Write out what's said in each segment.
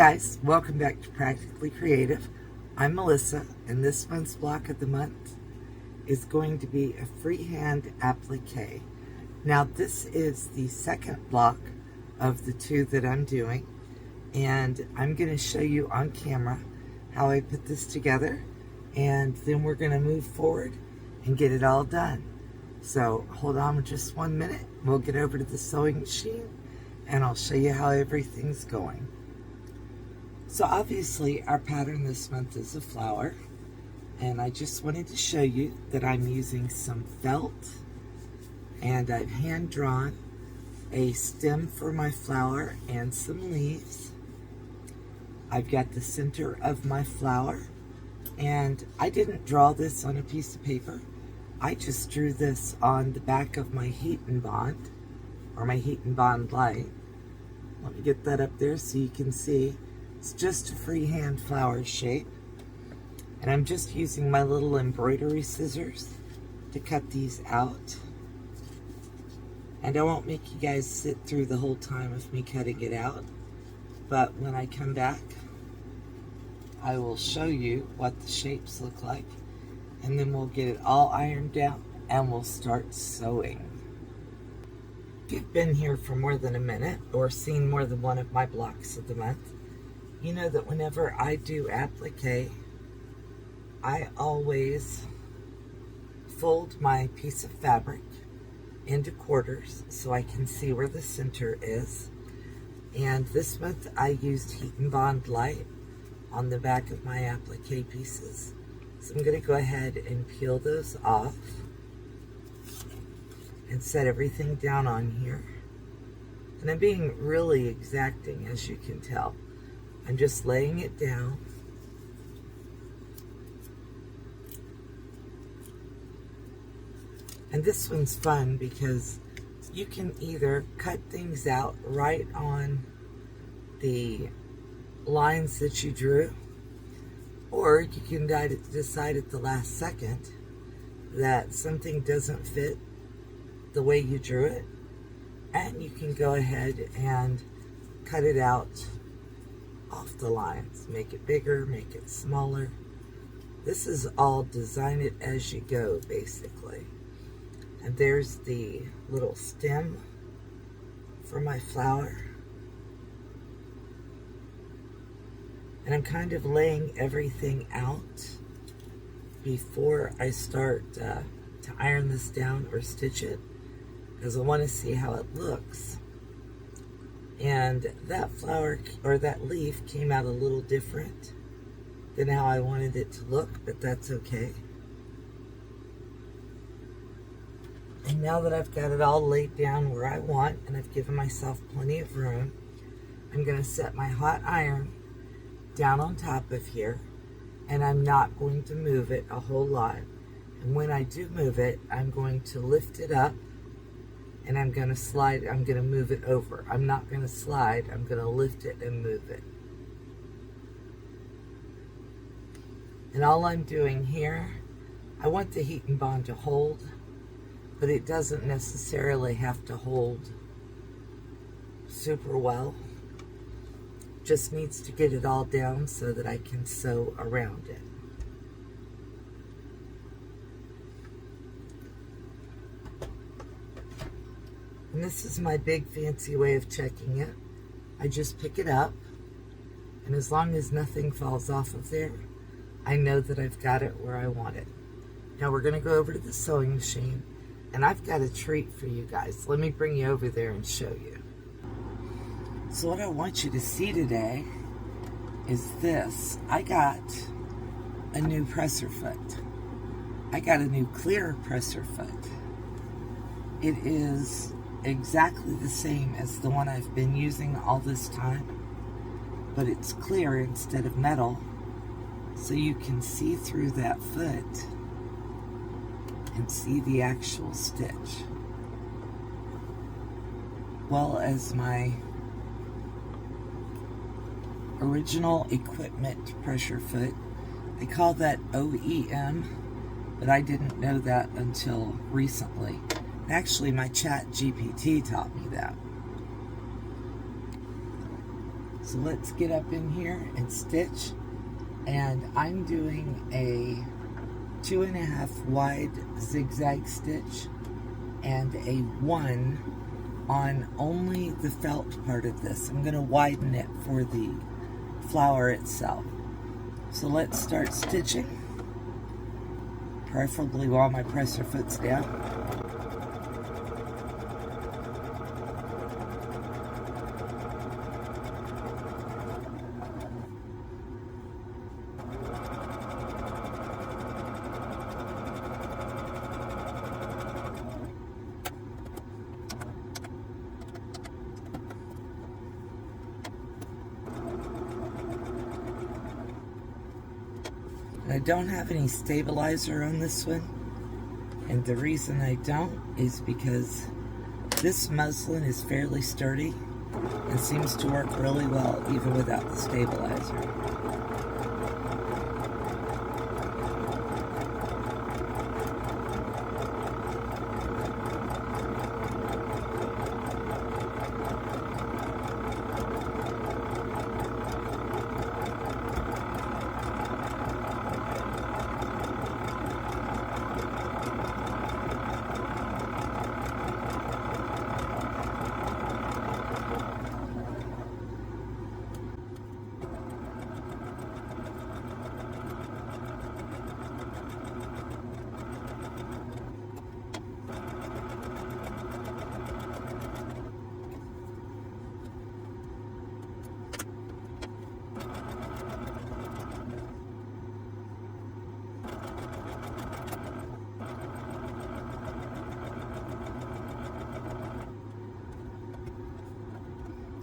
Guys, welcome back to Practically Creative. I'm Melissa, and this month's block of the month is going to be a freehand applique. Now, this is the second block of the two that I'm doing, and I'm going to show you on camera how I put this together, and then we're going to move forward and get it all done. So hold on just 1 minute. We'll get over to the sewing machine, and I'll show you how everything's going. So obviously our pattern this month is a flower, and I just wanted to show you that I'm using some felt, and I've hand drawn a stem for my flower and some leaves. I've got the center of my flower, and I didn't draw this on a piece of paper. I just drew this on the back of my heat and bond, or my heat and bond light. Let me get that up there so you can see. It's just a freehand flower shape, and I'm just using my little embroidery scissors to cut these out. And I won't make you guys sit through the whole time of me cutting it out, but when I come back, I will show you what the shapes look like, and then we'll get it all ironed down and we'll start sewing. If you've been here for more than a minute or seen more than one of my blocks of the month, you know that whenever I do applique, I always fold my piece of fabric into quarters so I can see where the center is. And this month I used heat and bond light on the back of my applique pieces. So I'm going to go ahead and peel those off and set everything down on here. And I'm being really exacting, as you can tell. I'm just laying it down. And this one's fun because you can either cut things out right on the lines that you drew, or you can decide at the last second that something doesn't fit the way you drew it, and you can go ahead and cut it out off the lines. Make it bigger, make it smaller. This is all design it as you go, basically. And there's the little stem for my flower. And I'm kind of laying everything out before I start to iron this down or stitch it, because I want to see how it looks. And that flower, or that leaf, came out a little different than how I wanted it to look, but that's okay. And now that I've got it all laid down where I want, and I've given myself plenty of room, I'm going to set my hot iron down on top of here, and I'm not going to move it a whole lot. And when I do move it, I'm going to lift it up, and I'm going to slide, I'm going to move it over. I'm not going to slide, I'm going to lift it and move it. And all I'm doing here, I want the heat and bond to hold, but it doesn't necessarily have to hold super well. Just needs to get it all down so that I can sew around it. And this is my big fancy way of checking it. I just pick it up, and as long as nothing falls off of there, I know that I've got it where I want it. Now we're going to go over to the sewing machine, and I've got a treat for you guys. Let me bring you over there and show you. So what I want you to see today is this. I got a new presser foot. I got a new clear presser foot. It is exactly the same as the one I've been using all this time, but it's clear instead of metal, so you can see through that foot and see the actual stitch, well as my original equipment pressure foot. They call that OEM, but I didn't know that until recently. Actually, my chat GPT taught me that. So let's get up in here and stitch. And I'm doing a 2.5 wide zigzag stitch and a 1 on only the felt part of this. I'm going to widen it for the flower itself. So let's start stitching, preferably while my presser foot's down. I don't have any stabilizer on this one, and the reason I don't is because this muslin is fairly sturdy and seems to work really well even without the stabilizer.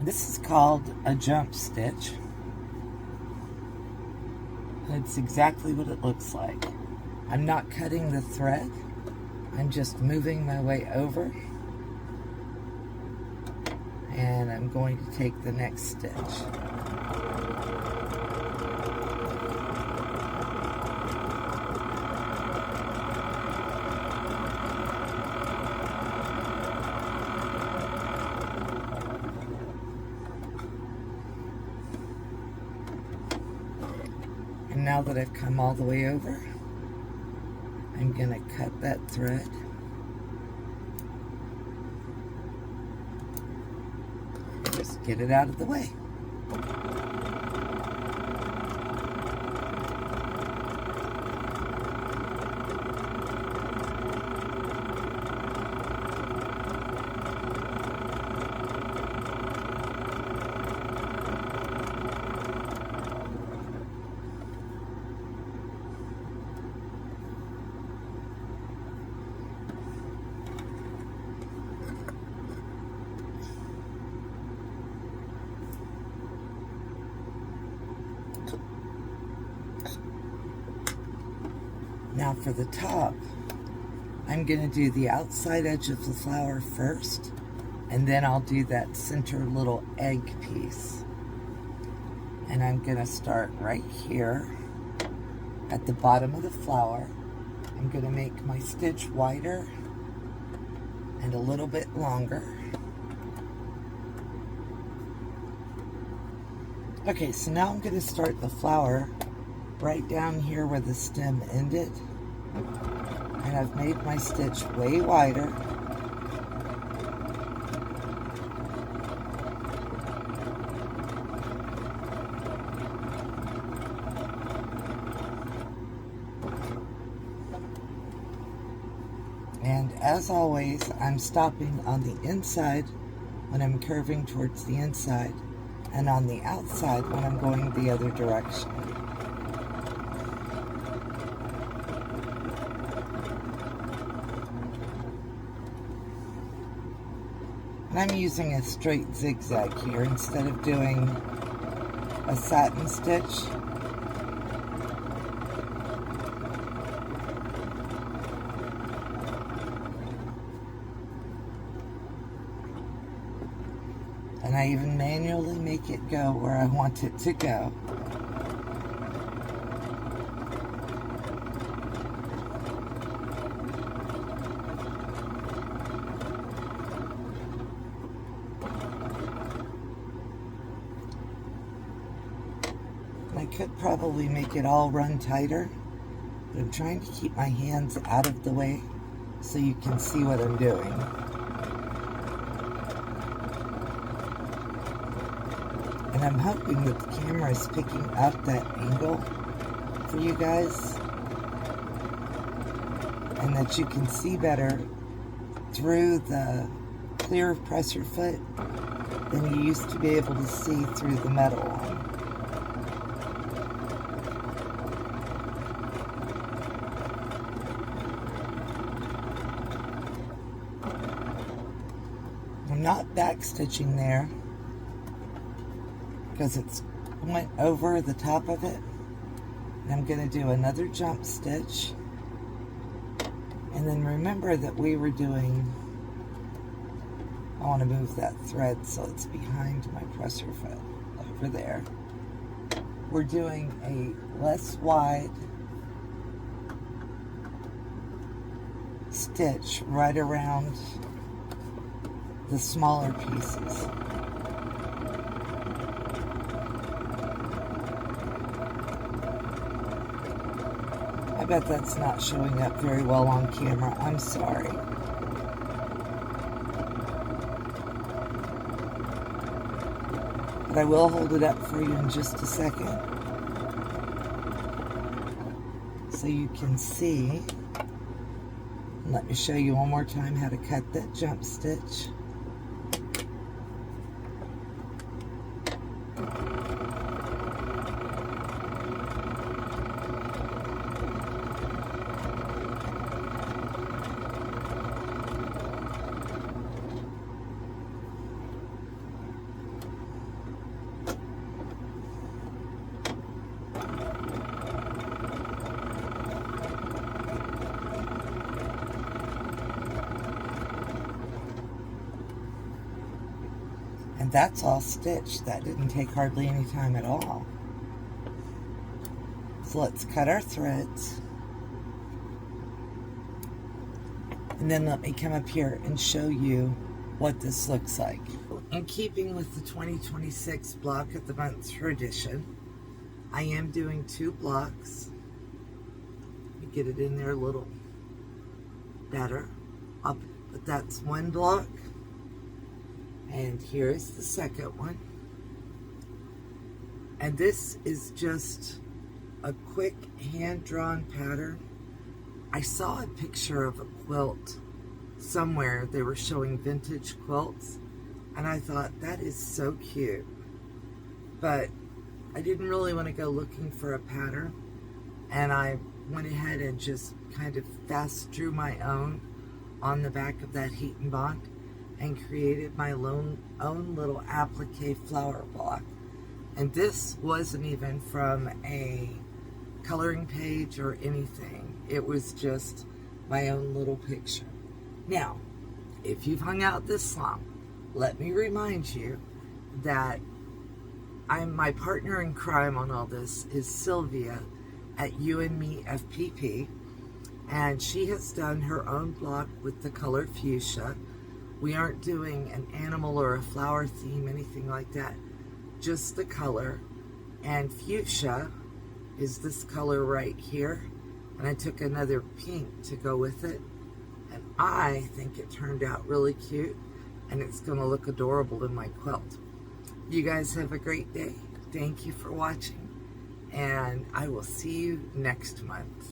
This is called a jump stitch. It's exactly what it looks like. I'm not cutting the thread. I'm just moving my way over. And I'm going to take the next stitch. And now that I've come all the way over, I'm going to cut that thread. And just get it out of the way. Now for the top, I'm going to do the outside edge of the flower first, and then I'll do that center little egg piece. And I'm going to start right here at the bottom of the flower. I'm going to make my stitch wider and a little bit longer. Okay, so now I'm going to start the flower right down here where the stem ended, and I've made my stitch way wider. And as always, I'm stopping on the inside when I'm curving towards the inside, and on the outside when I'm going the other direction. And I'm using a straight zigzag here instead of doing a satin stitch. And I even manually make it go where I want it to go. I could probably make it all run tighter, but I'm trying to keep my hands out of the way so you can see what I'm doing. And I'm hoping that the camera is picking up that angle for you guys, and that you can see better through the clear presser foot than you used to be able to see through the metal one. I'm not back stitching there because it's went over the top of it. And I'm going to do another jump stitch. And then remember that we were doing, I want to move that thread so it's behind my presser foot over there. We're doing a less wide stitch right around the smaller pieces. I bet that's not showing up very well on camera. I'm sorry. But I will hold it up for you in just a second so you can see. Let me show you one more time how to cut that jump stitch. And that's all stitched. That didn't take hardly any time at all. So let's cut our threads. And then let me come up here and show you what this looks like. In keeping with the 2026 block of the month tradition, I am doing 2 blocks. Let me get it in there a little better. But that's 1 block. And here's the second one. And this is just a quick hand-drawn pattern. I saw a picture of a quilt somewhere. They were showing vintage quilts. And I thought, that is so cute. But I didn't really want to go looking for a pattern. And I went ahead and just kind of fast drew my own on the back of that heat and bond, and created my own little applique flower block. And this wasn't even from a coloring page or anything. It was just my own little picture. Now, if you've hung out this long, let me remind you that my partner in crime on all this is Sylvia at You and Me FPP, and she has done her own block with the color fuchsia. We aren't doing an animal or a flower theme, anything like that. Just the color. And fuchsia is this color right here. And I took another pink to go with it. And I think it turned out really cute. And it's going to look adorable in my quilt. You guys have a great day. Thank you for watching. And I will see you next month.